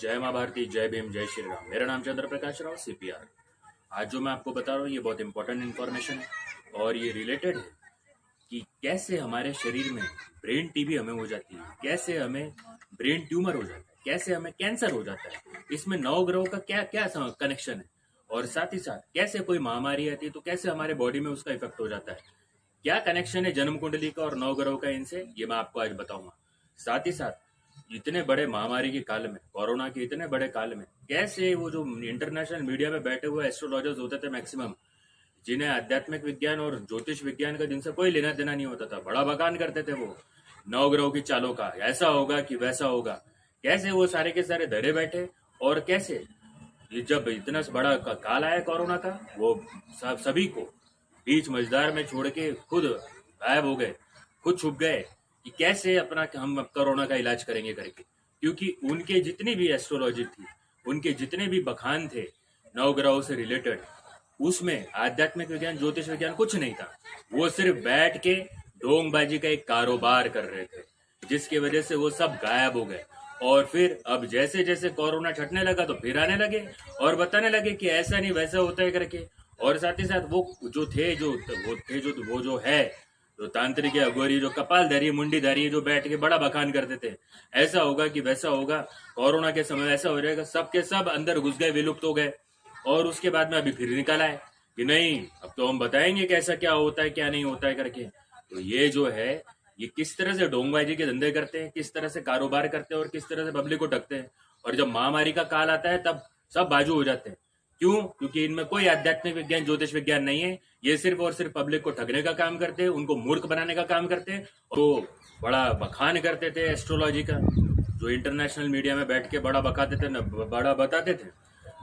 जय माँ भारती, जय भीम, जय श्री राम। मेरा नाम चंद्र प्रकाश राव, CPR। आज जो मैं आपको बता रहा हूँ ये बहुत इंपॉर्टेंट इन्फॉर्मेशन है और ये रिलेटेड है कि कैसे हमारे शरीर में ब्रेन टीबी हमें हो जाती है, कैसे हमें ब्रेन ट्यूमर हो जाता है, कैसे हमें कैंसर हो जाता है। इसमें नवग्रहों का क्या क्या कनेक्शन है और साथ ही साथ कैसे कोई महामारी आती है तो कैसे हमारे बॉडी में उसका इफेक्ट हो जाता है। क्या कनेक्शन है जन्म कुंडली का और नवग्रहों का इनसे, ये मैं आपको आज बताऊंगा। साथ ही साथ इतने बड़े महामारी के काल में, कोरोना के इतने बड़े काल में, कैसे वो जो इंटरनेशनल मीडिया में बैठे हुए एस्ट्रोलॉजर्स होते थे मैक्सिमम, जिन्हें आध्यात्मिक विज्ञान और ज्योतिष विज्ञान का जिनसे कोई लेना देना नहीं होता था, बड़ा बखान करते थे वो नवग्रहों की चालों का, ऐसा होगा कि वैसा होगा। कैसे वो सारे के सारे धरे बैठे और कैसे ये जब इतना बड़ा काल आया कोरोना का, वो सभी को बीच मझधार में छोड़ के खुद गायब हो गए, खुद छुप गए कि कैसे अपना हम कोरोना का इलाज करेंगे करके। क्योंकि उनके जितनी भी एस्ट्रोलॉजी थी, उनके जितने भी बखान थे नवग्रहों से रिलेटेड, उसमें आध्यात्मिक विज्ञान ज्योतिष विज्ञान कुछ नहीं था। वो सिर्फ बैठ के ढोंगबाजी का एक कारोबार कर रहे थे, जिसकी वजह से वो सब गायब हो गए। और फिर अब जैसे जैसे कोरोना छटने लगा तो फिर आने लगे और बताने लगे कि ऐसा नहीं वैसा होता है करके। और साथ ही साथ वो जो है जो तांत्रिक अघोरी, जो कपालधारी, मुंडीधारी, जो बैठ के बड़ा बखान करते थे, ऐसा होगा कि वैसा होगा, कोरोना के समय ऐसा हो जाएगा, सब के सब अंदर घुस गए, विलुप्त हो गए। और उसके बाद में अभी फिर निकल आए कि नहीं, अब तो हम बताएंगे कैसा क्या होता है क्या नहीं होता है करके। तो ये जो है, ये किस तरह से ढोंगबाजी के धंधे करते हैं, किस तरह से कारोबार करते हैं और किस तरह से पब्लिक को ठगते हैं। और जब महामारी का काल आता है तब सब बाजू हो जाते हैं। क्यों? क्योंकि इनमें कोई आध्यात्मिक विज्ञान ज्योतिष विज्ञान नहीं है। ये सिर्फ और सिर्फ पब्लिक को ठगने का काम करते हैं, उनको मूर्ख बनाने का काम करते हैं। तो बड़ा बखान करते थे एस्ट्रोलॉजी का, जो इंटरनेशनल मीडिया में बैठ के बड़ा बकाते थे, बड़ा बताते थे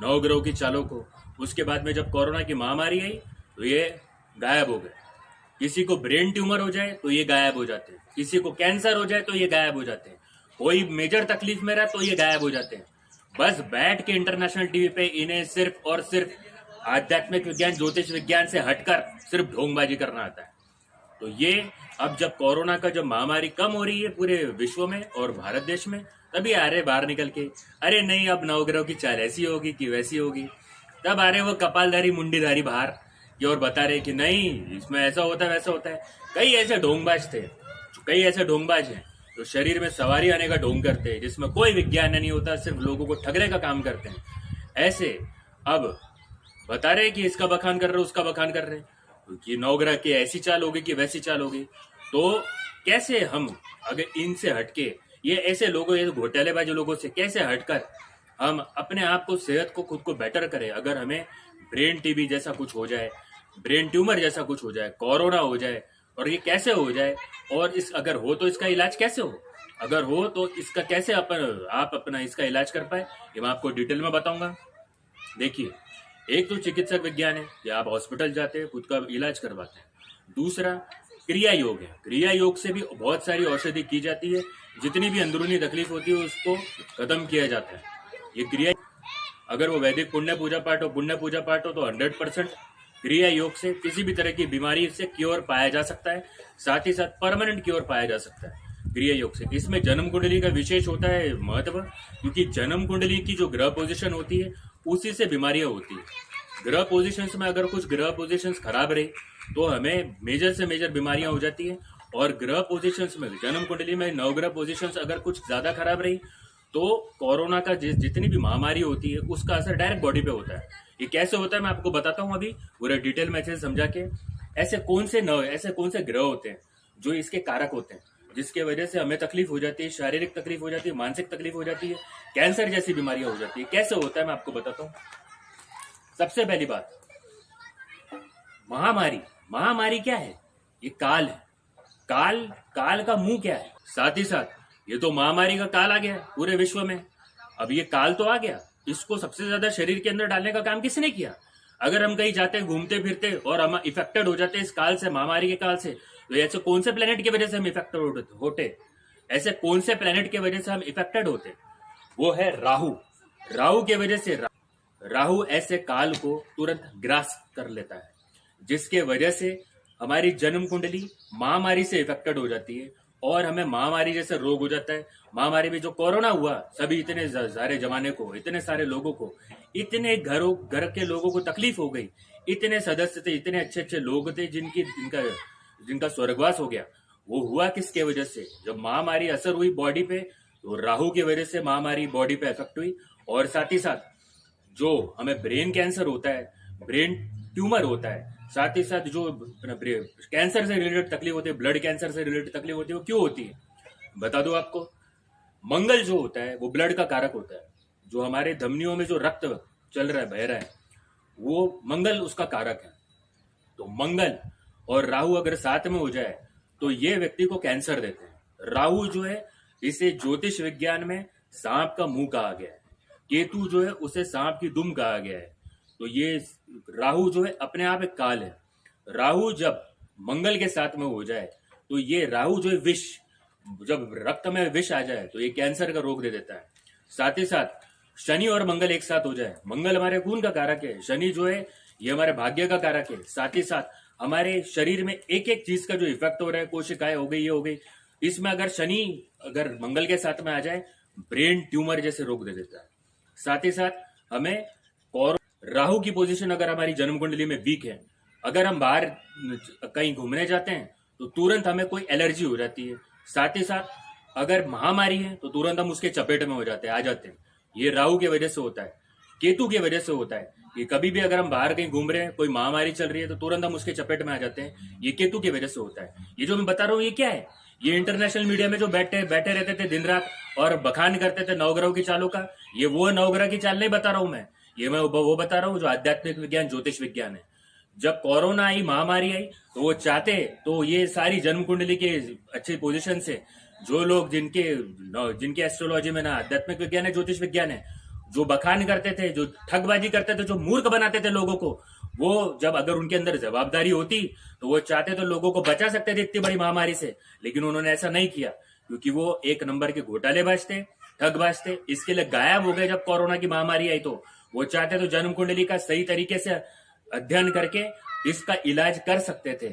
नवग्रहों की चालों को। उसके बाद में जब कोरोना की महामारी आई तो ये गायब हो गए। किसी को ब्रेन ट्यूमर हो जाए तो ये गायब हो जाते हैं, किसी को कैंसर हो जाए तो ये गायब हो जाते हैं, कोई मेजर तकलीफ में रहा तो ये गायब हो जाते हैं। बस बैठ के इंटरनेशनल टीवी पे इन्हें सिर्फ और सिर्फ आध्यात्मिक विज्ञान ज्योतिष विज्ञान से हटकर सिर्फ ढोंगबाजी करना आता है। तो ये अब जब कोरोना का जब महामारी कम हो रही है पूरे विश्व में और भारत देश में, तभी आ रहे बाहर निकल के, अरे नहीं अब नवग्रहों की चाल ऐसी होगी कि वैसी होगी। तब आ रहे वो कपालधारी मुंडीधारी बाहर कि और बता रहे कि नहीं इसमें ऐसा होता है वैसा होता है। कई ऐसे ढोंगबाज थे, कई ऐसे ढोंगबाज हैं जो शरीर में सवारी आने का ढोंग करते हैं, जिसमें कोई विज्ञान नहीं होता, सिर्फ लोगों को ठगने का काम करते हैं। ऐसे अब बता रहे कि इसका बखान कर रहे, उसका बखान कर रहे कि नवग्रह की ऐसी चाल होगी कि वैसी चाल होगी। तो कैसे हम अगर इनसे हटके, ये ऐसे लोगों, ये घोटालेबाज लोगों से कैसे हटकर हम अपने आप को, सेहत को, खुद को बेटर करें। अगर हमें ब्रेन टीबी जैसा कुछ हो जाए, ब्रेन ट्यूमर जैसा कुछ हो जाए, कोरोना हो जाए, और ये कैसे हो जाए, और इस अगर हो तो इसका इलाज कैसे हो, अगर हो तो इसका कैसे आप अपना इसका इलाज कर पाए, ये मैं आपको डिटेल में बताऊंगा। देखिए, एक तो चिकित्सक विज्ञान है कि आप हॉस्पिटल जाते हैं, खुद का इलाज करवाते हैं। दूसरा क्रिया योग है। क्रिया योग से भी बहुत सारी औषधि की जाती है, जितनी भी अंदरूनी तकलीफ होती है उसको खत्म किया जाता है। ये क्रिया, अगर वो वैदिक पुण्य पूजा पाठ हो तो 100% क्रिया योग से किसी भी तरह की बीमारी से क्योर पाया जा सकता है, साथ ही साथ परमानेंट क्योर पाया जा सकता है क्रिया योग से। इसमें जन्म कुंडली का विशेष होता है महत्व, क्योंकि जन्म कुंडली की जो ग्रह पोजीशन होती है उसी से बीमारियां होती है। ग्रह पोजीशंस में अगर कुछ ग्रह पोजीशंस खराब रहे तो हमें मेजर से मेजर बीमारियां हो जाती है। और ग्रह पोजीशंस में, जन्म कुंडली में नवग्रह पोजीशंस अगर कुछ ज्यादा खराब रही तो कोरोना का जितनी भी महामारी होती है उसका असर डायरेक्ट बॉडी पे होता है। ये कैसे होता है मैं आपको बताता हूँ अभी पूरे डिटेल में अच्छे से समझा के। ऐसे कौन से ग्रह होते हैं जो इसके कारक होते हैं, जिसके वजह से हमें तकलीफ हो जाती है, शारीरिक तकलीफ हो जाती है, मानसिक तकलीफ हो जाती है, कैंसर जैसी बीमारियां हो जाती है। कैसे होता है मैं आपको बताता हूँ। सबसे पहली बात, महामारी क्या है? ये काल है। काल का मुंह क्या है? साथ ही साथ ये तो महामारी का काल आ गया पूरे विश्व में। अब ये काल तो आ गया, इसको सबसे ज्यादा शरीर के अंदर डालने का काम किसने किया? अगर हम कहीं जाते घूमते फिरते और हम इफेक्टेड हो जाते इस काल से, महामारी के काल से, तो ऐसे कौन से प्लेनेट की वजह से हम इफेक्टेड होते? ऐसे कौन से प्लेनेट की वजह से हम इफेक्टेड होते? वो है राहु की वजह से। राहु ऐसे काल को तुरंत ग्रास कर लेता है, जिसके वजह से हमारी जन्म कुंडली महामारी से इफेक्टेड हो जाती है और हमें महामारी जैसे रोग हो जाता है। महामारी में जो कोरोना हुआ, सभी इतने सारे जमाने को, इतने सारे लोगों को, इतने घर के लोगों को तकलीफ हो गई, इतने सदस्य थे, इतने अच्छे अच्छे लोग थे जिनका स्वर्गवास हो गया। वो हुआ किसके वजह से? जब महामारी असर हुई बॉडी पे, तो राहु की वजह से महामारी बॉडी पे इफेक्ट हुई। और साथ ही साथ जो हमें ब्रेन कैंसर होता है, ब्रेन ट्यूमर होता है, साथ ही साथ जो कैंसर से रिलेटेड तकलीफ होती है, ब्लड कैंसर से रिलेटेड तकलीफ होती है, वो क्यों होती है बता दो आपको। मंगल जो होता है वो ब्लड का कारक होता है। जो हमारे धमनियों में जो रक्त चल रहा है, बह रहा है, वो मंगल उसका कारक है। तो मंगल और राहु अगर साथ में हो जाए तो ये व्यक्ति को कैंसर देते हैं। राहु जो है, इसे ज्योतिष विज्ञान में सांप का मुंह कहा गया है। केतु जो है, उसे सांप की दुम कहा गया है। तो ये राहु जो है अपने आप एक काल है। राहु जब मंगल के साथ में हो जाए तो ये राहु जो है विष, जब रक्त में विष आ जाए तो ये कैंसर का रोग दे देता है। साथ ही साथ शनि और मंगल एक साथ हो जाए, मंगल हमारे खून का कारक है, शनि जो है ये हमारे भाग्य का कारक है। साथ ही साथ हमारे शरीर में एक एक चीज का जो इफेक्ट हो रहा है, कोशिकाएं हो गई, ये हो गई, इसमें अगर शनि अगर मंगल के साथ में आ जाए, ब्रेन ट्यूमर जैसे रोग दे देता है। साथ ही साथ हमें और राहु की पोजीशन अगर हमारी जन्म कुंडली में वीक है, अगर हम बाहर कहीं घूमने जाते हैं तो तुरंत हमें कोई एलर्जी हो जाती है। साथ ही साथ अगर महामारी है तो तुरंत हम उसके चपेट में हो जाते हैं, आ जाते हैं। ये राहु की वजह से होता है, केतु की वजह से होता है। कि कभी भी अगर हम बाहर कहीं घूम रहे हैं, कोई महामारी चल रही है, तो तुरंत हम उसके चपेट में आ जाते हैं। ये केतु की वजह से होता है। ये जो मैं बता रहा हूँ ये क्या है? ये इंटरनेशनल मीडिया में जो बैठे रहते थे दिन रात और बखान करते थे नवग्रह की चालों का, ये वो नवग्रह की चाल नहीं बता रहा हूं मैं। ये मैं वो बता रहा हूँ जो आध्यात्मिक विज्ञान, ज्योतिष विज्ञान है। जब कोरोना आई, महामारी आई, तो वो चाहते तो ये सारी जन्म कुंडली के अच्छी पोजीशन से जो लोग जिनके एस्ट्रोलॉजी में ना आध्यात्मिक विज्ञान है, ज्योतिष विज्ञान है, जो बखान करते थे, जो ठगबाजी करते थे, जो मूर्ख बनाते थे लोगों को, वो जब अगर उनके अंदर जवाबदारी होती तो वो चाहते तो लोगों को बचा सकते थे इतनी बड़ी महामारी से। लेकिन उन्होंने ऐसा नहीं किया, क्योंकि वो एक नंबर के घोटालेबाज थे, ठगबाज थे। इसके लिए गायब हो गए। जब कोरोना की महामारी आई तो वो चाहते तो जन्म कुंडली का सही तरीके से अध्ययन करके इसका इलाज कर सकते थे।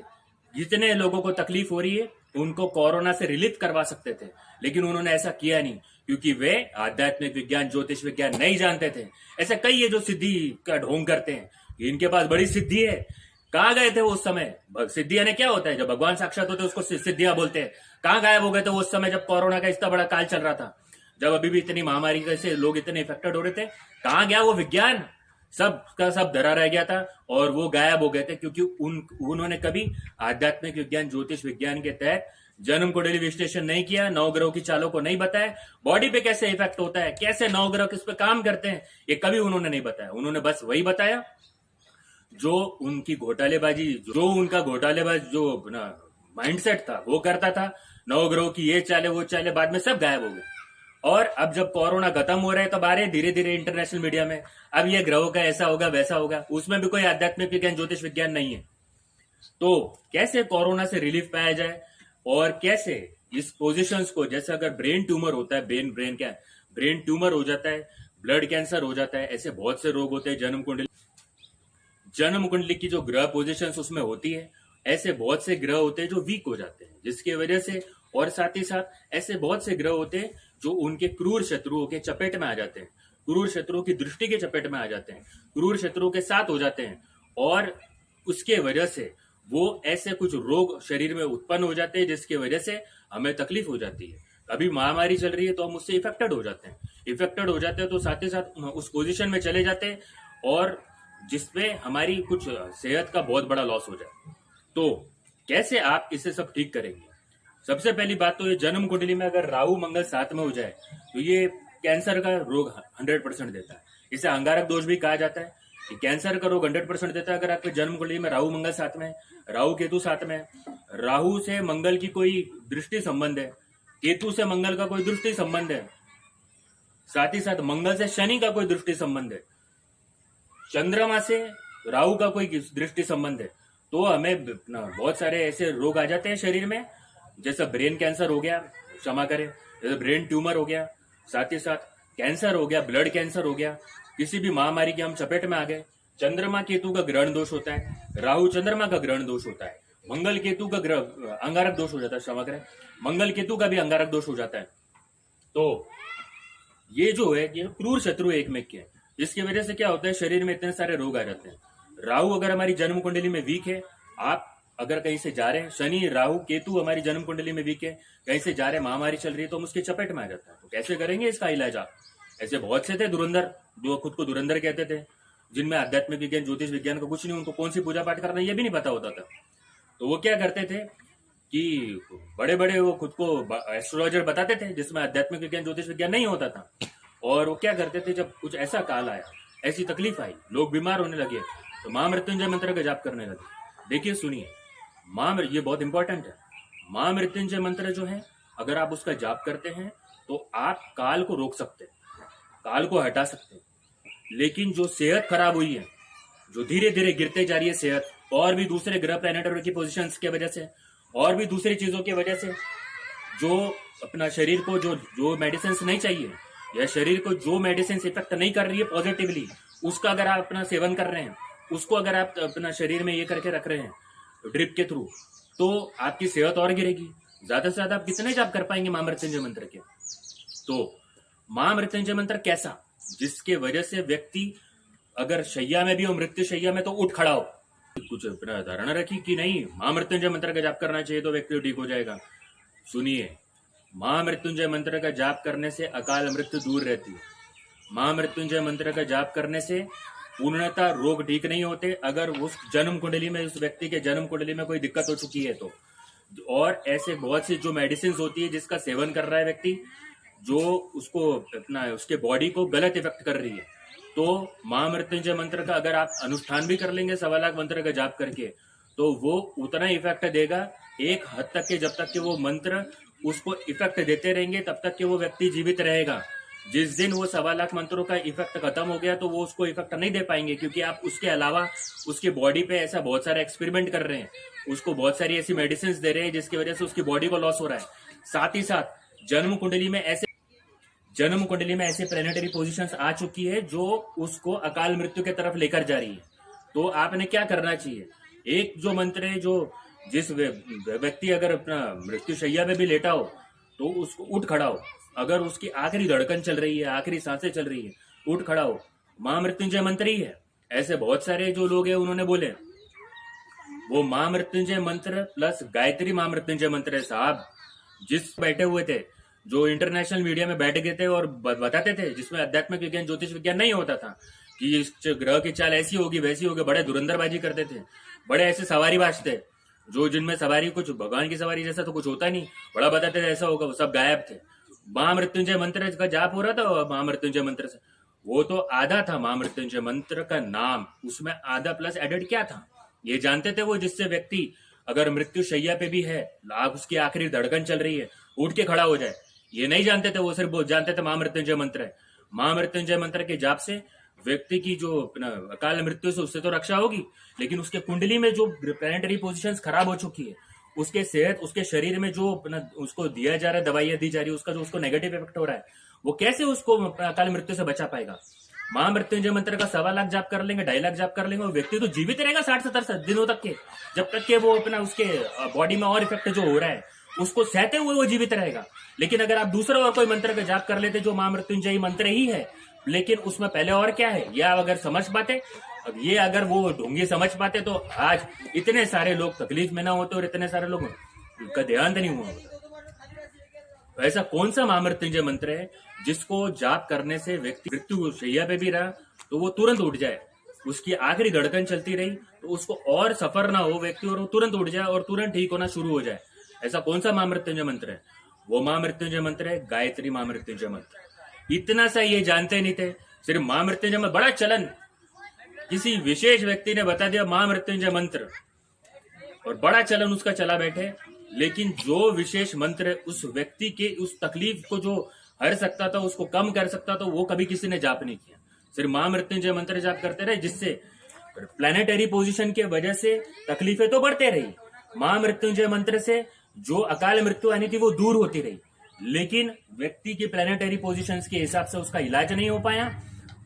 जितने लोगों को तकलीफ हो रही है उनको कोरोना से रिलीफ करवा सकते थे, लेकिन उन्होंने ऐसा किया नहीं, क्योंकि वे आध्यात्मिक विज्ञान, ज्योतिष विज्ञान नहीं जानते थे। ऐसे कई है जो सिद्धि का ढोंग करते हैं, इनके पास बड़ी सिद्धि है। कहाँ गए थे वो उस समय? सिद्धि यानी क्या होता है? जब भगवान साक्षात होते हैं उसको सिद्धियां बोलते हैं। कहाँ गायब हो गए थे वो उस समय जब कोरोना का इतना बड़ा काल चल रहा था, जब अभी भी इतनी महामारी से लोग इतने इफेक्टेड हो रहे थे? कहाँ गया वो विज्ञान? सब का सब धरा रह गया था और वो गायब हो गए थे, क्योंकि उन्होंने कभी आध्यात्मिक विज्ञान, ज्योतिष विज्ञान के तहत जन्म कुंडली विश्लेषण नहीं किया, नवग्रहों की चालों को नहीं बताया, बॉडी पे कैसे इफेक्ट होता है, कैसे नवग्रह किस पे काम करते हैं, ये कभी उन्होंने नहीं बताया। उन्होंने बस वही बताया जो उनका घोटालेबाज जो माइंडसेट था वो करता था। नवग्रहों की ये चाले वो चाले, बाद में सब गायब हो गए। और अब जब कोरोना खत्म हो रहा है तब आ रहे धीरे धीरे इंटरनेशनल मीडिया में, अब ये ग्रहों का ऐसा होगा वैसा होगा, उसमें भी कोई आध्यात्मिक विज्ञान, ज्योतिष विज्ञान नहीं है। तो कैसे कोरोना से रिलीफ पाया जाए और कैसे इस पोजीशंस को, जैसे अगर ब्रेन ट्यूमर होता है, ब्रेन ट्यूमर हो जाता है, ब्लड कैंसर हो जाता है, ऐसे बहुत से रोग होते हैं जन्म कुंडली की जो ग्रह पोजीशंस उसमें होती है, ऐसे बहुत से ग्रह होते हैं जो वीक हो जाते हैं, जिसकी वजह से, और साथ ही साथ ऐसे बहुत से ग्रह होते हैं जो उनके क्रूर शत्रुओं के चपेट में आ जाते हैं, क्रूर शत्रुओं की दृष्टि के चपेट में आ जाते हैं, क्रूर शत्रुओं के साथ हो जाते हैं, और उसके वजह से वो ऐसे कुछ रोग शरीर में उत्पन्न हो जाते हैं जिसकी वजह से हमें तकलीफ हो जाती है। अभी महामारी चल रही है तो हम उससे इफेक्टेड हो जाते हैं तो साथ ही साथ उस पोजीशन में चले जाते हैं और जिसपे हमारी कुछ सेहत का बहुत बड़ा लॉस हो जाए। तो कैसे आप इसे सब ठीक करेंगे? सबसे पहली बात तो ये जन्म कुंडली में अगर राहु मंगल साथ में हो जाए तो ये कैंसर का रोग 100% देता है। इसे अंगारक दोष भी कहा जाता है कि कैंसर का रोग 100% देता है अगर आपके जन्म कुंडली में राहु मंगल साथ में, राहु केतु साथ में। राहु से मंगल की कोई दृष्टि संबंध है, केतु से मंगल का कोई दृष्टि संबंध है, साथ ही साथ मंगल से शनि का कोई दृष्टि संबंध है, चंद्रमा से राहु का कोई दृष्टि संबंध है। तो हमें बहुत सारे ऐसे रोग आ जाते हैं शरीर में, जैसे ब्रेन कैंसर हो गया, क्षमा करें, जैसे ब्रेन ट्यूमर हो गया, साथ ही साथ कैंसर हो गया, ब्लड कैंसर हो गया, किसी भी महामारी के हम चपेट में आ गए। चंद्रमा केतु का ग्रहण दोष होता है, राहु चंद्रमा का ग्रहण दोष होता है, मंगल केतु का ग्रह अंगारक दोष हो जाता है, क्षमा करें, मंगल केतु का भी अंगारक दोष हो जाता है। तो ये जो है ये क्रूर शत्रु एक में के, इसकी वजह से क्या होता है, शरीर में इतने सारे रोग आ जाते हैं। राहु अगर हमारी जन्म कुंडली में वीक है, आप अगर कहीं से जा रहे हैं, शनि राहु केतु हमारी जन्म कुंडली में वीक है, कहीं से जा रहे हैं, महामारी चल रही है, तो हम उसके चपेट में आ जाता है। तो कैसे करेंगे इसका इलाज आप? ऐसे बहुत से थे धुरंधर जो खुद को धुरंधर कहते थे, जिनमें आध्यात्मिक विज्ञान ज्योतिष विज्ञान का कुछ नहीं, उनको कौन सी पूजा पाठ करना ये भी नहीं पता होता था। तो वो क्या करते थे कि बड़े बड़े वो खुद को एस्ट्रोलॉजर बताते थे, जिसमें आध्यात्मिक विज्ञान ज्योतिष विज्ञान नहीं होता था। और वो क्या करते थे, जब कुछ ऐसा काल आया, ऐसी तकलीफ आई, लोग बीमार होने लगे, तो महामृत्युंजय मंत्र का जाप करने लगे। देखिए सुनिए, ये बहुत इंपॉर्टेंट है। महामृत्युंजय मंत्र जो है, अगर आप उसका जाप करते हैं तो आप काल को रोक सकते हैं, काल को हटा सकते हैं। लेकिन जो सेहत खराब हुई है, जो धीरे धीरे गिरते जा रही है सेहत, और भी दूसरे ग्रह प्लैनेटरी की पोजीशंस की वजह से, और भी दूसरी चीजों की वजह से, जो अपना शरीर को जो मेडिसिन नहीं चाहिए, या शरीर को जो मेडिसिन इफेक्ट नहीं कर रही है पॉजिटिवली, उसका अगर आप अपना सेवन कर रहे हैं, उसको अगर आप अपना शरीर में ये करके रख रहे हैं ड्रिप के थ्रू, तो आपकी सेहत और गिरेगी। ज्यादा से ज्यादा आप कितने जाप कर पाएंगे महामृत्युंजय मंत्र के? तो महामृत्युंजय मंत्र कैसा, जिसके वजह से व्यक्ति अगर शैया में भी हो, मृत्यु शैया में, तो उठ खड़ा हो, कुछ अपना धारणा रखी कि नहीं महामृत्युंजय मंत्र का जाप करना चाहिए तो व्यक्ति ठीक हो जाएगा। सुनिए, महामृत्युंजय मंत्र का जाप करने से अकाल मृत्यु दूर रहती है। महामृत्युंजय मंत्र का जाप करने से पूर्णतः रोग ठीक नहीं होते, अगर उस जन्म कुंडली में, उस व्यक्ति के जन्म कुंडली में कोई दिक्कत हो चुकी है तो। और ऐसे बहुत सी जो मेडिसिन होती है जिसका सेवन कर रहा है व्यक्ति, जो उसको अपना उसके बॉडी को गलत इफेक्ट कर रही है, तो महामृत्युंजय मंत्र का अगर आप अनुष्ठान भी कर लेंगे 1.25 लाख मंत्र का जाप करके, तो वो उतना इफेक्ट देगा एक हद तक के, जब तक कि वो मंत्र उसको इफेक्ट देते रहेंगे तब तक कि वो व्यक्ति जीवित रहेगा। जिस दिन वो 1.25 लाख मंत्रों का इफेक्ट खत्म हो गया तो वो उसको इफेक्ट नहीं दे पाएंगे, क्योंकि आप उसके अलावा उसके बॉडी पे ऐसा बहुत सारे एक्सपेरिमेंट कर रहे हैं, उसको बहुत सारी ऐसी मेडिसिन दे रहे हैं जिसकी वजह से उसकी बॉडी को लॉस हो रहा है। साथ ही साथ जन्म कुंडली में ऐसे प्लैनेटरी पोजीशंस आ चुकी है जो उसको अकाल मृत्यु की तरफ लेकर जा रही है। तो आपने क्या करना चाहिए, एक जो मंत्र है, जो जिस व्यक्ति अगर अपना मृत्यु शैया में भी लेटा हो तो उसको उठ खड़ा हो, अगर उसकी आखिरी धड़कन चल रही है, आखिरी सांसें चल रही है, उठ खड़ा हो, महामृत्युंजय मंत्र ही है। ऐसे बहुत सारे जो लोग हैं उन्होंने बोले वो महामृत्युंजय मंत्र प्लस गायत्री महामृत्युंजय मंत्र है साहब। जिस बैठे हुए थे, जो इंटरनेशनल मीडिया में बैठ गए थे और बताते थे, जिसमें आध्यात्मिक विज्ञान ज्योतिष विज्ञान नहीं होता था, कि इस ग्रह की चाल ऐसी होगी वैसी होगी, बड़े धुरंधरबाजी करते थे, बड़े ऐसे सवारीबाज थे, जो जिनमें सवारी कुछ भगवान की सवारी जैसा तो कुछ होता नहीं, बड़ा बताते थे ऐसा होगा, वो सब गायब थे। महामृत्युंजय मंत्र का जाप हो रहा था महामृत्युंजय मंत्र से, वो तो आधा था महामृत्युंजय मंत्र का नाम, उसमें आधा प्लस एडेड क्या था ये जानते थे वो, जिससे व्यक्ति अगर मृत्यु शैया पे भी है, उसकी आखिरी धड़कन चल रही है, उठ के खड़ा हो जाए, ये नहीं जानते थे वो, सिर्फ जानते थे महामृत्युंजय मंत्र है। महामृत्युंजय मंत्र के जाप से व्यक्ति की जो अकाल मृत्यु से उससे तो रक्षा होगी, लेकिन उसके कुंडली में जो प्लैनेटरी पोजीशंस खराब हो चुकी है, उसके सेहत, उसके शरीर में जो उसको दिया जा रहा है, दवाइयां दी जा रही है, उसका जो उसको नेगेटिव इफेक्ट हो रहा है, वो कैसे उसको अकाल मृत्यु से बचा पाएगा। महामृत्युंजय मंत्र का 1.25 लाख जाप कर लेंगे, 2.5 लाख जाप कर लेंगे, वो व्यक्ति तो जीवित रहेगा 60-70 दिनों तक के, जब तक के वो अपना उसके बॉडी में और इफेक्ट जो हो रहा है उसको सहते हुए वो जीवित रहेगा। लेकिन अगर आप दूसरा और कोई मंत्र का जाप कर लेते जो महामृत्युंजय मंत्र ही है, लेकिन उसमें पहले और क्या है, या अगर समझ पाते, अब ये अगर वो ढोंगी समझ पाते तो आज इतने सारे लोग तकलीफ में ना होते और इतने सारे लोग का देहांत नहीं हुआ होता। तो ऐसा कौन सा महामृत्युंजय मंत्र है जिसको जाप करने से व्यक्ति मृत्यु शैया पे भी रहा तो वो तुरंत उठ जाए, उसकी आखिरी धड़कन चलती रही तो उसको और सफर ना हो व्यक्ति, और वो तुरंत उठ जाए और तुरंत ठीक होना शुरू हो जाए। ऐसा कौन सा महामृत्युंजय मंत्र है? वो महामृत्युंजय मंत्र है गायत्री महामृत्युंजय मंत्र। इतना सा ये जानते नहीं थे, सिर्फ महामृत्युंजय में बड़ा चलन, किसी विशेष व्यक्ति ने बता दिया महामृत्युंजय मंत्र और बड़ा चलन उसका चला बैठे, लेकिन जो विशेष मंत्र उस व्यक्ति के उस तकलीफ को जो हर सकता था, उसको कम कर सकता था, वो कभी किसी ने जाप नहीं किया। सिर्फ महामृत्युंजय मंत्र जाप करते रहे, जिससे प्लैनेटरी पोजीशन की वजह से तकलीफें तो बढ़ते रही, महामृत्युंजय मंत्र से जो अकाल मृत्यु आनी थी वो दूर होती रही, लेकिन व्यक्ति की प्लैनेटरी पोजीशंस के हिसाब से उसका इलाज नहीं हो पाया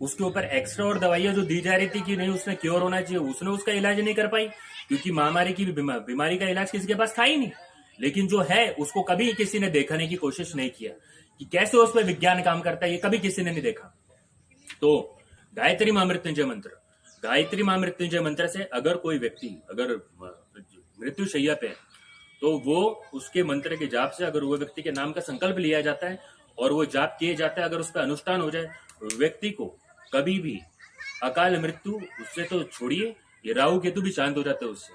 उसके ऊपर एक्स्ट्रा और दवाइयां जो दी जा रही थी कि नहीं उसने क्योर होना चाहिए, उसने उसका इलाज नहीं कर पाई, क्योंकि महामारी की बीमारी का इलाज किसी के पास था ही नहीं। लेकिन जो है उसको कभी किसी ने देखने की कोशिश नहीं किया कि कैसे उस पर विज्ञान काम करता है, ये कभी किसी ने नहीं देखा। तो गायत्री महामृत्युंजय मंत्र, गायत्री महामृत्युंजय मंत्र से अगर कोई व्यक्ति अगर मृत्यु शैया पे है, तो वो उसके मंत्र के जाप से अगर वो व्यक्ति के नाम का संकल्प लिया जाता है और वो जाप किए जाता है, अगर उसका अनुष्ठान हो जाए, व्यक्ति को कभी भी अकाल मृत्यु उससे तो छोड़िए, ये राहु केतु भी शांत हो जाते हैं उससे।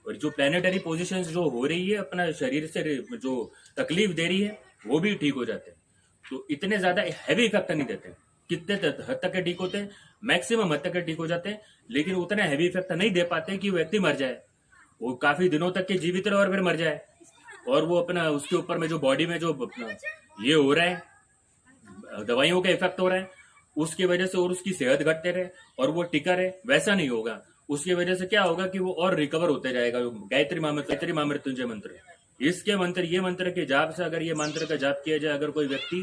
और जो प्लेनेटरी पोजीशंस जो हो रही है अपना शरीर से जो तकलीफ दे रही है वो भी ठीक हो जाते हैं। तो इतने ज्यादा हैवी इफेक्ट नहीं देते, कितने हद तक ठीक होते हैं, मैक्सिमम हद तक ठीक हो जाते हैं, लेकिन उतना हैवी इफेक्ट नहीं दे पाते कि व्यक्ति मर जाए, वो काफी दिनों तक के जीवित रहे और फिर मर जाए। और वो अपना उसके ऊपर में जो बॉडी में जो ये हो रहा है, दवाइयों का इफेक्ट हो रहा है, उसकी वजह से और उसकी सेहत घटते रहे और वो टिका रहे, वैसा नहीं होगा। उसकी वजह से क्या होगा कि वो और रिकवर होते जाएगा। गायत्री महामृत्युंजय मंत्र, इसके मंत्र, ये मंत्र के जाप से अगर ये मंत्र का जाप किया जाए, अगर कोई व्यक्ति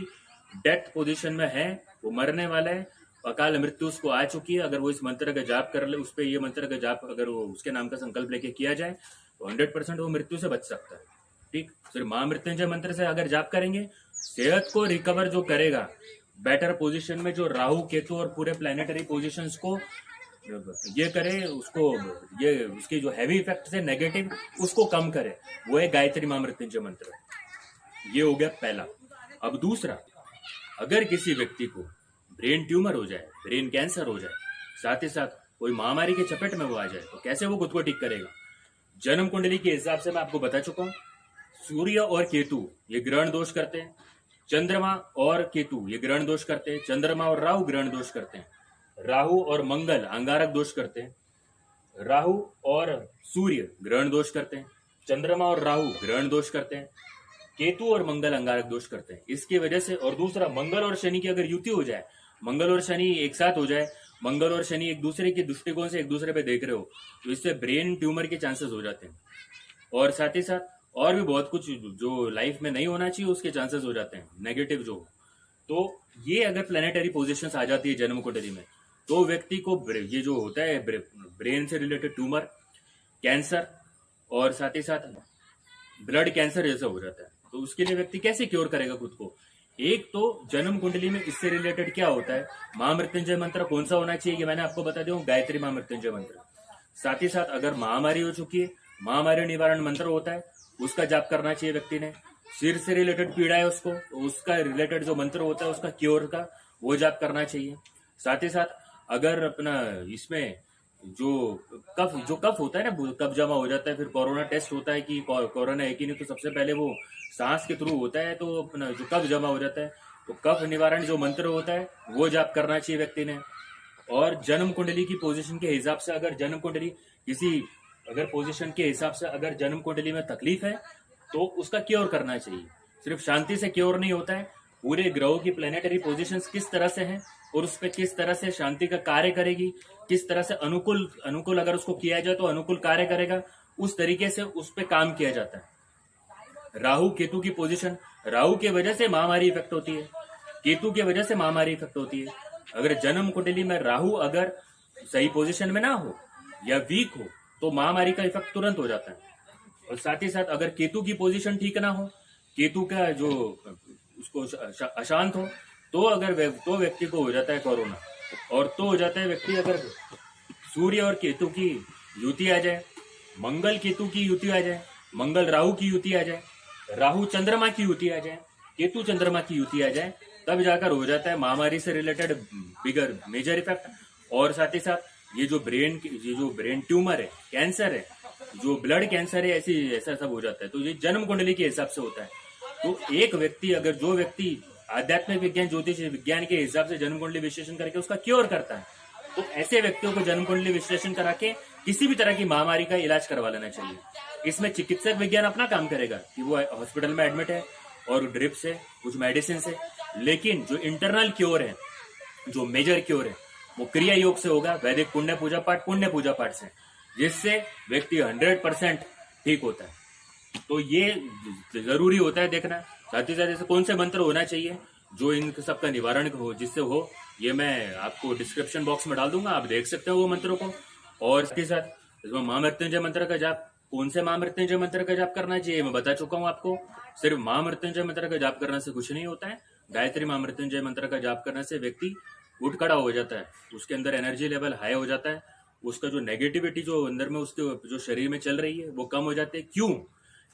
डेथ पोजीशन में है, वो मरने वाला है, अकाल मृत्यु उसको आ चुकी है, अगर वो इस मंत्र का जाप कर ले, उस पर ये मंत्र का जाप अगर वो उसके नाम का संकल्प लेके किया जाए, तो 100% वो मृत्यु से बच सकता है। ठीक, सिर्फ महामृत्युंजय मंत्र से अगर जाप करेंगे, सेहत को रिकवर जो करेगा, बेटर पोजीशन में जो राहु केतु और पूरे प्लेनेटरी पोजीशंस को ये करे, उसको ये उसकी जो हैवी इफेक्ट है नेगेटिव उसको कम करे, वो है गायत्री महामृत्युंजय मंत्र। ये हो गया पहला। अब दूसरा, अगर किसी व्यक्ति को ब्रेन ट्यूमर हो जाए, ब्रेन कैंसर हो जाए, साथ ही साथ कोई महामारी के चपेट में वो आ जाए, तो कैसे वो खुद को ठीक करेगा? जन्म कुंडली के हिसाब से मैं आपको बता चुका हूं। सूर्य और केतु ये ग्रहण दोष करते हैं, चंद्रमा और केतु ये ग्रहण दोष करते हैं, चंद्रमा और राहु ग्रहण दोष करते हैं, राहु और मंगल अंगारक दोष करते हैं, राहु और सूर्य ग्रहण दोष करते हैं, चंद्रमा और राहु ग्रहण दोष करते हैं, केतु और मंगल अंगारक दोष करते हैं। इसकी वजह से, और दूसरा, मंगल और शनि की अगर युति हो जाए, मंगल और शनि एक साथ हो जाए, मंगल और शनि एक दूसरे के दृष्टिकोण से एक दूसरे पे देख रहे हो, तो इससे ब्रेन ट्यूमर के चांसेस हो जाते हैं। और साथ ही साथ और भी बहुत कुछ जो लाइफ में नहीं होना चाहिए उसके चांसेस हो जाते हैं नेगेटिव जो। तो ये अगर प्लेनेटरी पोजीशंस आ जाती है जन्म कुंडली में, तो व्यक्ति को ये जो होता है ब्रेन से रिलेटेड ट्यूमर, कैंसर और साथ ही साथ ब्लड कैंसर जैसा हो जाता है। तो उसके लिए व्यक्ति कैसे क्योर करेगा खुद को? एक तो जन्म कुंडली में इससे रिलेटेड क्या होता है, महामृत्युंजय मंत्र कौन सा होना चाहिए, ये मैंने आपको बता दिया, गायत्री महामृत्युंजय मंत्र। साथ ही साथ अगर महामारी हो चुकी है, महामारी निवारण मंत्र होता है, उसका जाप करना चाहिए व्यक्ति ने। सिर से रिलेटेड पीड़ा है उसको, तो उसका रिलेटेड जो मंत्र होता है उसका क्योर का, वो जाप करना चाहिए। साथ ही साथ अगर अपना इसमें जो कफ होता है ना, कफ जमा हो जाता है, फिर कोरोना टेस्ट होता है कि कोरोना है कि नहीं, तो सबसे पहले वो सांस के थ्रू होता है, तो अपना जो कफ जमा हो जाता है, तो कफ निवारण जो मंत्र होता है वो जाप करना चाहिए व्यक्ति ने। और जन्म कुंडली की पोजीशन के हिसाब से, अगर जन्म कुंडली किसी अगर पोजीशन के हिसाब से अगर जन्म कुंडली में तकलीफ है, तो उसका क्योर करना चाहिए। सिर्फ शांति से क्योर नहीं होता है, पूरे ग्रहों की प्लेनेटरी पोजीशंस किस तरह से हैं और उस पर किस तरह से शांति का कार्य करेगी, किस तरह से अनुकूल अगर उसको किया जाए तो अनुकूल कार्य करेगा, उस तरीके से उस पर काम किया जाता है। राहु केतु की पोजीशन, राहु की वजह से महामारी इफेक्ट होती है, केतु की वजह से महामारी इफेक्ट होती है। अगर जन्म कुंडली में राहु अगर सही पोजीशन में ना हो या वीक हो, तो महामारी का इफेक्ट तुरंत हो जाता है। और साथ ही साथ अगर केतु की पोजीशन ठीक ना हो, केतु का जो उसको अशांत हो, तो व्यक्ति को हो जाता है कोरोना। और तो हो जाता है व्यक्ति अगर सूर्य और केतु की युति आ जाए, मंगल केतु की युति आ जाए, मंगल राहु की युति आ जाए, राहु चंद्रमा की युति आ जाए, केतु चंद्रमा की युति आ जाए, तब जाकर हो जाता है महामारी से रिलेटेड बिगर मेजर इफेक्ट। और साथ ही साथ ये जो ब्रेन ट्यूमर है, कैंसर है, जो ब्लड कैंसर है, ऐसा सब हो जाता है। तो ये जन्म कुंडली के हिसाब से होता है। तो एक व्यक्ति, अगर जो व्यक्ति आध्यात्मिक विज्ञान, ज्योतिष विज्ञान के हिसाब से जन्म कुंडली विश्लेषण करके उसका क्योर करता है, तो ऐसे व्यक्तियों को जन्म कुंडली विश्लेषण करा के किसी भी तरह की महामारी का इलाज करवा लेना चाहिए। इसमें चिकित्सक विज्ञान अपना काम करेगा कि वो हॉस्पिटल में एडमिट है और ड्रिप से कुछ मेडिसिन से, लेकिन जो इंटरनल क्योर है, जो मेजर क्योर है, वो क्रिया योग से होगा, वैदिक पुण्य पूजा पाठ से, जिससे व्यक्ति 100% ठीक होता है। तो ये जरूरी होता है देखना। साथ ही साथ जैसे कौन से मंत्र होना चाहिए जो इन सबका निवारण हो, जिससे हो ये मैं आपको डिस्क्रिप्शन बॉक्स में डाल दूंगा, आप देख सकते हो वो मंत्रों को। और साथ ही साथ इसमें महामृत्युंजय मंत्र का जाप, कौन से महामृत्युंजय मंत्र का जाप करना चाहिए मैं बता चुका हूँ आपको। सिर्फ महामृत्युंजय मंत्र का जाप करने से कुछ नहीं होता है। गायत्री महामृत्युंजय मंत्र का जाप करने से व्यक्ति उठ खड़ा हो जाता है, उसके अंदर एनर्जी लेवल हाई हो जाता है, उसका जो नेगेटिविटी जो अंदर में उसके जो शरीर में चल रही है वो कम हो जाती है। क्यों?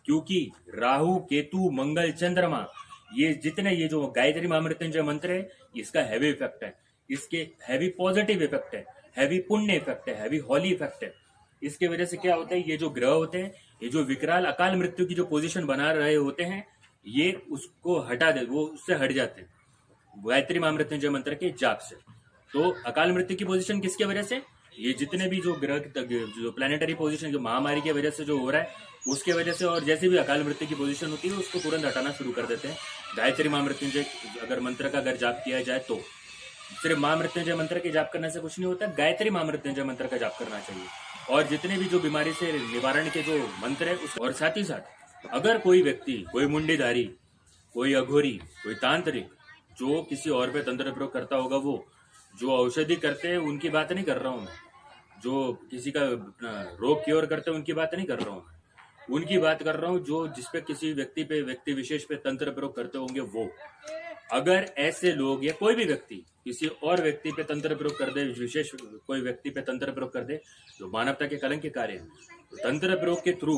क्योंकि राहु, केतु, मंगल, चंद्रमा, ये जितने ये जो गायत्री महामृत्युंजय मंत्र है इसका हैवी इफेक्ट है, इसके हैवी पॉजिटिव इफेक्ट है, हैवी पुण्य इफेक्ट है, हैवी हॉली इफेक्ट है। इसके वजह से क्या होता है, ये जो ग्रह होते हैं, ये जो विकराल अकाल मृत्यु की जो पोजीशन बना रहे होते हैं, ये उसको हटा दे, वो उससे हट जाते हैं गायत्री महामृत्युंजय मंत्र के जाप से। तो अकाल मृत्यु की पोजीशन किसके वजह से, ये जितने भी जो ग्रह जो प्लानिटरी पोजीशन जो महामारी की वजह से जो हो रहा है उसके वजह से, और जैसे भी अकाल मृत्यु की पोजीशन होती है उसको तुरंत हटाना शुरू कर देते हैं गायत्री महामृत्युंजय अगर मंत्र का अगर जाप किया जाए तो। सिर्फ महामृत्युंजय मंत्र के जाप करने से कुछ नहीं होता, गायत्री महामृत्युंजय मंत्र का जाप करना चाहिए। और जितने भी जो बीमारी से निवारण के जो मंत्र है और साथ ही साथ अगर कोई व्यक्ति, कोई मुंडीधारी, कोई अघोरी, कोई तांत्रिक जो किसी और पे तंत्र प्रयोग करता होगा, वो जो औषधि करते हैं उनकी बात नहीं कर रहा हूं मैं, जो किसी का रोग क्योर करते हैं उनकी बात नहीं कर रहा हूं मैं, उनकी बात कर रहा हूं जो जिसपे किसी व्यक्ति विशेष पे तंत्र प्रयोग करते होंगे वो। अगर ऐसे लोग या कोई भी व्यक्ति किसी और व्यक्ति पे तंत्र प्रयोग कर दे, विशेष कोई व्यक्ति पे तंत्र प्रयोग कर दे जो मानवता के कलंक के कार्य है, तो तंत्र प्रयोग के थ्रू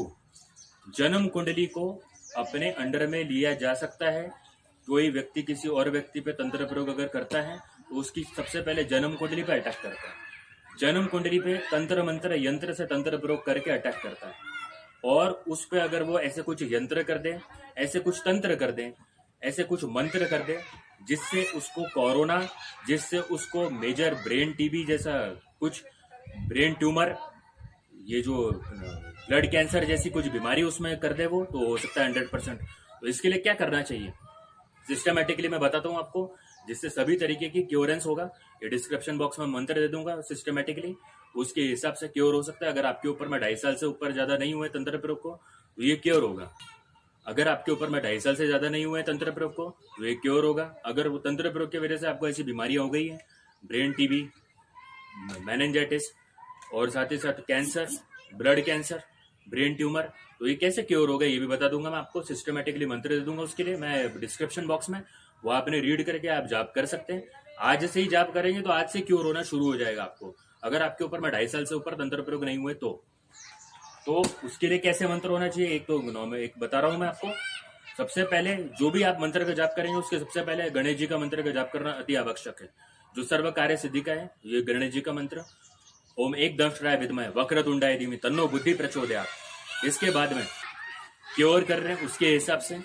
जन्म कुंडली को अपने अंडर में लिया जा सकता है। कोई व्यक्ति किसी और व्यक्ति पे तंत्र प्रयोग अगर करता है तो उसकी सबसे पहले जन्म कुंडली पे अटैक करता है, जन्म कुंडली पे तंत्र मंत्र यंत्र से तंत्र प्रयोग करके अटैक करता है। और उस पे अगर वो ऐसे कुछ यंत्र कर दे, ऐसे कुछ तंत्र कर दे, ऐसे कुछ मंत्र कर दे जिससे उसको कोरोना, जिससे उसको मेजर ब्रेन टीबी जैसा कुछ, ब्रेन ट्यूमर, ये जो ब्लड कैंसर जैसी कुछ बीमारी उसमें कर दे वो, तो हो सकता है 100%। तो इसके लिए क्या करना चाहिए सिस्टमेटिकली मैं बताता हूँ आपको, जिससे सभी तरीके की क्योरेंस होगा। ये डिस्क्रिप्शन बॉक्स में मंत्र दे दूंगा सिस्टमेटिकली, उसके हिसाब से क्योर हो सकता है। अगर आपके ऊपर में 2.5 साल से ऊपर ज्यादा नहीं हुए तंत्र प्रयोग को तो ये क्योर होगा। अगर आपके ऊपर में 2.5 साल से ज्यादा नहीं हुए तंत्र प्रयोग को तो ये क्योर होगा। अगर वो तंत्र प्रयोग की वजह से आपको ऐसी बीमारियां हो गई है, ब्रेन टीबी, मेनिंजाइटिस और साथ ही साथ cancer, blood cancer, brain tumour, तो ये कैसे क्योर होगा ये भी बता दूंगा मैं आपको। सिस्टमेटिकली मंत्र दे दूंगा उसके लिए मैं डिस्क्रिप्शन बॉक्स में, वो आपने रीड करके आप जाप कर सकते हैं। आज से ही जाप करेंगे तो आज से क्योर होना शुरू हो जाएगा आपको, अगर आपके ऊपर में 2.5 साल से ऊपर तंत्र प्रयोग नहीं हुए तो उसके लिए कैसे मंत्र होना चाहिए एक तो एक बता रहा हूं मैं आपको। सबसे पहले जो भी आप मंत्र का जाप करेंगे उसके सबसे पहले गणेश जी का मंत्र का जाप करना अति आवश्यक है, जो सर्व कार्य सिद्धि का है। ये गणेश जी का मंत्र, ओम एक दंष्ट्राय विद्महे वक्रतुंडाय धीमहि तन्नो बुद्धि प्रचोदयात्। इसके बाद में क्योर कर रहे हैं उसके हिसाब से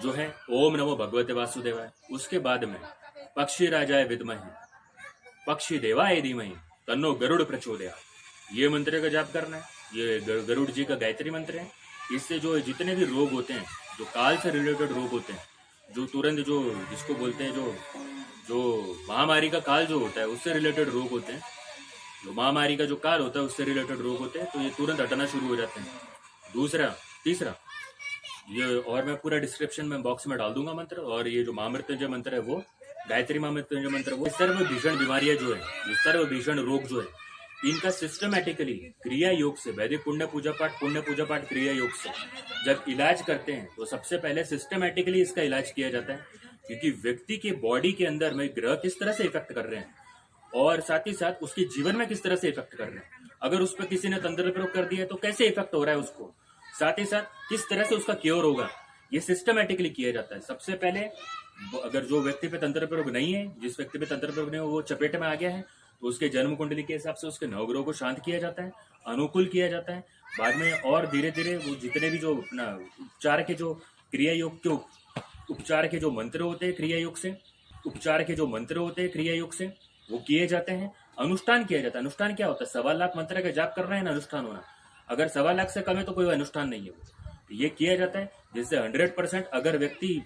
जो है ओम नमो भगवते वासुदेवाय। उसके बाद में पक्षी राजाय विद्महे पक्षी देवाय धीमहि तन्नो गरुड़ प्रचोदयात्। ये मंत्र का जाप करना है। ये गरुड़ जी का गायत्री मंत्र है। इससे जो जितने भी रोग होते हैं, जो काल से रिलेटेड रोग होते हैं, जो तुरंत जो जिसको बोलते हैं जो महामारी का काल जो होता है उससे रिलेटेड रोग होते हैं, जो महामारी का जो काल होता है उससे रिलेटेड रोग होते हैं, तो ये तुरंत हटाना शुरू हो जाते हैं। दूसरा, तीसरा, ये और मैं पूरा डिस्क्रिप्शन में बॉक्स में डाल दूंगा मंत्र। और ये जो महामृत्युंजय मंत्र है वो गायत्री महामृत्युंजय मंत्र, वो सर्व भीषण बीमारियां जो है, ये सर्व भीषण रोग जो है, इनका सिस्टमेटिकली क्रिया योग से, वैदिक पुण्य पूजा पाठ क्रिया योग से जब इलाज करते हैं तो सबसे पहले सिस्टमेटिकली इसका इलाज किया जाता है। क्योंकि व्यक्ति के बॉडी के अंदर में ग्रह किस तरह से इफेक्ट कर रहे हैं और साथ ही साथ उसके जीवन में किस तरह से इफेक्ट कर रहे हैं, अगर उस पर किसी ने तंत्र प्रयोग कर दिया तो कैसे इफेक्ट हो रहा है उसको, साथ ही साथ किस तरह से उसका क्योर होगा, ये सिस्टमेटिकली किया जाता है। सबसे पहले अगर जो व्यक्ति पे तंत्र प्रयोग नहीं है, जिस व्यक्ति पे तंत्र प्रयोग नहीं हो वो चपेट में आ गया है, तो उसके जन्म कुंडली के हिसाब से उसके नवग्रहों को शांत किया जाता है, अनुकूल किया जाता है। बाद में और धीरे धीरे वो जितने भी जो अपना उपचार के जो क्रिया योग के उपचार के जो मंत्र होते हैं क्रिया योग से, उपचार के जो मंत्र होते हैं क्रिया योग से वो किए जाते हैं। अनुष्ठान किया जाता है। अनुष्ठान क्या होता है, 1.25 लाख मंत्र का जाप करना है ना अनुष्ठान होना। अगर 1.25 लाख से कम है तो कोई अनुष्ठान नहीं है वो। ये किया जाता है जिससे 100% अगर व्यक्ति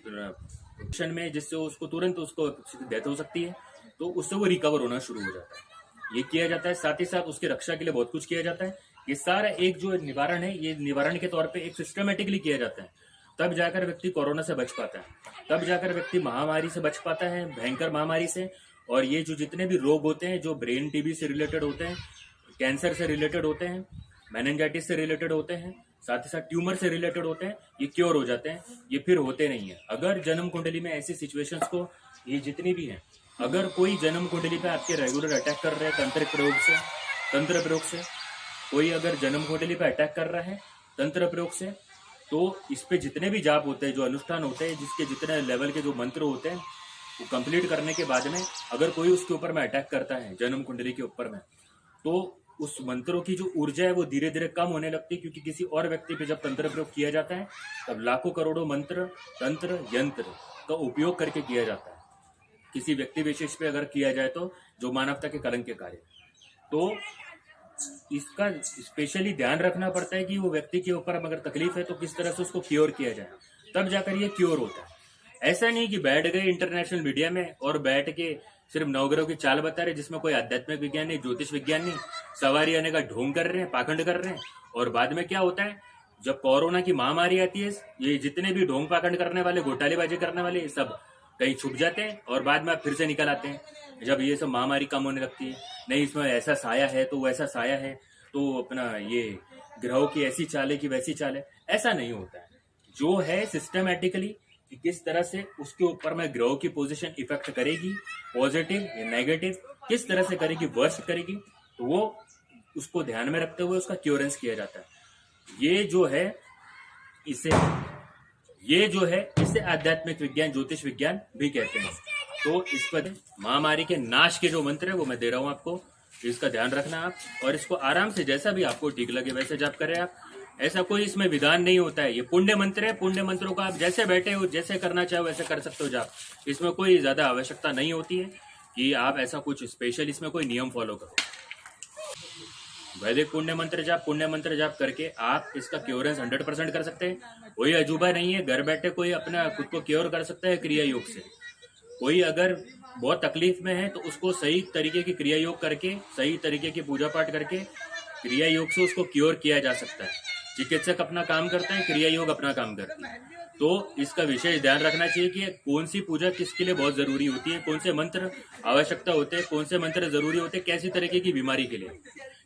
में जिससे उसको तुरंत उसको डेथ हो सकती है तो उससे वो रिकवर होना शुरू हो जाता है। ये किया जाता है। साथ ही साथ उसकी रक्षा के लिए बहुत कुछ किया जाता है। ये सारा एक जो निवारण है, ये निवारण के तौर पे एक सिस्टमेटिकली किया जाता है। तब जाकर व्यक्ति कोरोना से बच पाता है, तब जाकर व्यक्ति महामारी से बच पाता है, भयंकर महामारी से। और ये जो जितने भी रोग होते हैं जो ब्रेन टीबी से रिलेटेड होते हैं, कैंसर से रिलेटेड होते हैं, मेनिंजाइटिस से रिलेटेड होते हैं, साथ ही साथ ट्यूमर से रिलेटेड होते हैं, ये क्योर हो जाते हैं, ये फिर होते नहीं है। अगर जन्म कुंडली में ऐसी सिचुएशंस को, ये जितनी भी हैं, अगर कोई जन्म कुंडली पे आपके रेगुलर अटैक कर रहे हैं तंत्र प्रयोग से कोई अगर जन्म कुंडली पे अटैक कर रहा है तंत्र प्रयोग से, तो इस पे जितने भी जाप होते हैं, जो अनुष्ठान होते हैं, जिसके जितने लेवल के जो मंत्र होते हैं, वो कंप्लीट करने के बाद में अगर कोई उसके ऊपर में अटैक करता है जन्म कुंडली के ऊपर में, तो उस मंत्रों की जो ऊर्जा है वो धीरे धीरे कम होने लगती है, क्योंकि किसी और व्यक्ति पे जब तंत्र प्रयोग किया जाता है तब लाखों करोड़ों मंत्र, तंत्र, यंत्र का उपयोग करके किया जाता है। किसी व्यक्ति विशेष पे अगर किया जाए तो जो मानवता के कलंक के कार्य, तो इसका स्पेशली ध्यान रखना पड़ता है कि वो व्यक्ति के ऊपर अगर तकलीफ है तो किस तरह से उसको क्योर किया जाए, तब जाकर ये क्योर होता है। ऐसा नहीं कि बैठ गए इंटरनेशनल मीडिया में और बैठ के सिर्फ नवग्रहों की चाल बता रहे, जिसमें कोई आध्यात्मिक विज्ञान नहीं, ज्योतिष विज्ञान नहीं, सवारी आने का ढोंग कर रहे हैं, पाखंड कर रहे हैं। और बाद में क्या होता है, जब कोरोना की महामारी आती है, ये जितने भी ढोंग पाखंड करने वाले, घोटालेबाजी करने वाले, सब कहीं छुप जाते हैं और बाद में फिर से निकल आते हैं जब ये सब महामारी कम होने लगती है। नहीं, इसमें ऐसा साया है तो वैसा साया है, तो अपना ये ग्रहों की ऐसी चाल है कि वैसी चाल है, ऐसा नहीं होता है। जो है सिस्टमेटिकली कि किस तरह से उसके ऊपर में ग्रहों की पोजीशन इफेक्ट करेगी, पॉजिटिव या नेगेटिव, किस तरह से करेगी, वर्स्ट करेगी, तो वो उसको ध्यान में रखते हुए उसका क्योरेंस किया जाता है। ये जो है इसे आध्यात्मिक विज्ञान, ज्योतिष विज्ञान भी कहते हैं। तो इस पर महामारी के नाश के जो मंत्र है वो मैं दे रहा हूं आपको, इसका ध्यान रखना आप, और इसको आराम से जैसा भी आपको ठीक लगे वैसे जाप करें आप। ऐसा कोई इसमें विधान नहीं होता है, ये पुण्य मंत्र है, पुण्य मंत्रों का आप जैसे बैठे हो, जैसे करना चाहो वैसे कर सकते हो जाप। इसमें कोई ज्यादा आवश्यकता नहीं होती है कि आप ऐसा कुछ स्पेशल इसमें कोई नियम फॉलो करो। वैदिक पुण्य मंत्र जाप करके आप इसका क्योरेंस 100% कर सकते हैं। कोई अजूबा नहीं है, घर बैठे कोई अपना खुद को क्योर कर सकता है क्रिया योग से। कोई अगर बहुत तकलीफ में है तो उसको सही तरीके की क्रिया योग करके, सही तरीके की पूजा पाठ करके क्रिया योग से उसको क्योर किया जा सकता है। चिकित्सक अपना काम करता है, क्रिया योग अपना काम करता है। तो इसका विशेष ध्यान रखना चाहिए कि कौन सी पूजा किसके लिए बहुत जरूरी होती है, कौन से मंत्र आवश्यकता होते हैं, कौन से मंत्र जरूरी होते हैं, कैसी तरीके की बीमारी के लिए,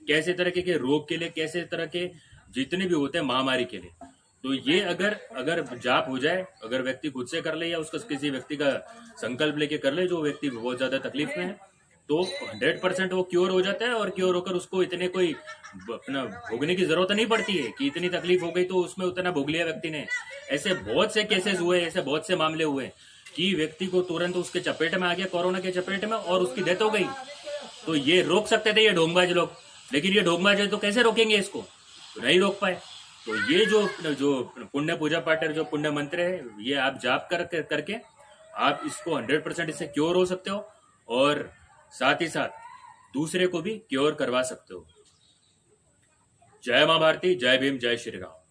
कैसे तरह के रोग के लिए, कैसे तरह के जितने भी होते हैं महामारी के लिए। तो ये अगर जाप हो जाए, अगर व्यक्ति खुद से कर ले या उसका किसी व्यक्ति का संकल्प लेके कर ले जो व्यक्ति बहुत ज्यादा तकलीफ में है, तो 100% वो क्योर हो जाता है। और क्योर होकर उसको इतने कोई अपना भोगने की जरूरत नहीं पड़ती है कि इतनी तकलीफ हो गई तो उसमें उतना भोग लिया व्यक्ति ने। ऐसे बहुत से केसेस हुए, ऐसे बहुत से मामले हुए कि व्यक्ति को तुरंत उसके चपेट में आ गया, कोरोना के चपेट में, और उसकी डेथ हो गई। तो ये रोक सकते थे ये ढोंगबाज लोग, लेकिन ये ढोंगबाज है तो कैसे रोकेंगे इसको, तो नहीं रोक पाए। तो ये जो पुण्य पूजा पाठ है, जो पुण्य मंत्र है, ये आप जाप करके आप इसको 100% इससे क्योर हो सकते हो, और साथ ही साथ दूसरे को भी क्योर करवा सकते हो। जय मां भारती, जय भीम, जय श्री राम।